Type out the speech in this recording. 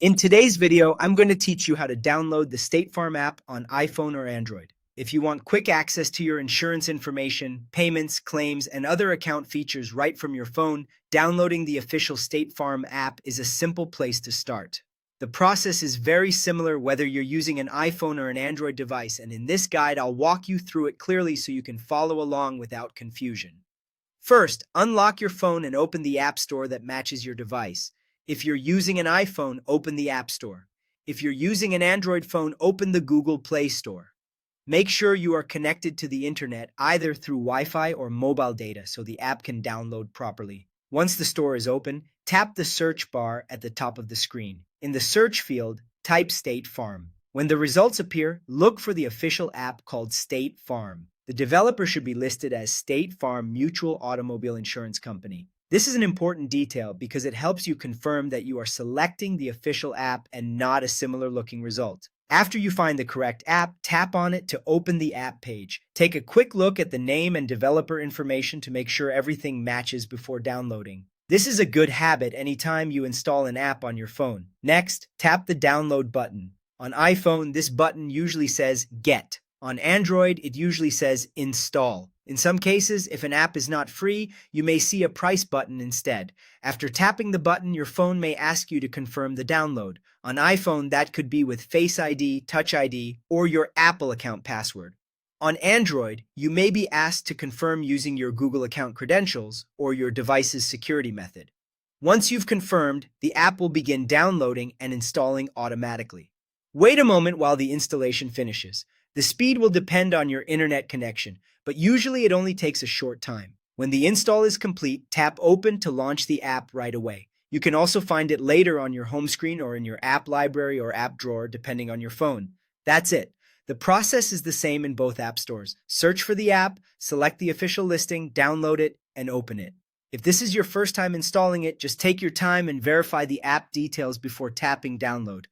In today's video, I'm going to teach you how to download the State Farm app on iPhone or Android. If you want quick access to your insurance information, payments, claims, and other account features right from your phone, downloading the official State Farm app is a simple place to start. The process is very similar whether you're using an iPhone or an Android device, and in this guide, I'll walk you through it clearly so you can follow along without confusion. First, unlock your phone and open the App Store that matches your device. If you're using an iPhone, open the App Store. If you're using an Android phone, open the Google Play Store. Make sure you are connected to the internet either through Wi-Fi or mobile data so the app can download properly. Once the store is open, tap the search bar at the top of the screen. In the search field, type State Farm. When the results appear, look for the official app called State Farm. The developer should be listed as State Farm Mutual Automobile Insurance Company. This is an important detail because it helps you confirm that you are selecting the official app and not a similar looking result. After you find the correct app, tap on it to open the app page. Take a quick look at the name and developer information to make sure everything matches before downloading. This is a good habit anytime you install an app on your phone. Next, tap the download button. On iPhone, this button usually says Get. On Android, it usually says Install. In some cases, if an app is not free, you may see a price button instead. After tapping the button, your phone may ask you to confirm the download. On iPhone, that could be with Face ID, Touch ID, or your Apple account password. On Android, you may be asked to confirm using your Google account credentials or your device's security method. Once you've confirmed, the app will begin downloading and installing automatically. Wait a moment while the installation finishes. The speed will depend on your internet connection, but usually it only takes a short time. When the install is complete, tap Open to launch the app right away. You can also find it later on your home screen or in your app library or app drawer, depending on your phone. That's it. The process is the same in both app stores. Search for the app, select the official listing, download it, and open it. If this is your first time installing it, just take your time and verify the app details before tapping download.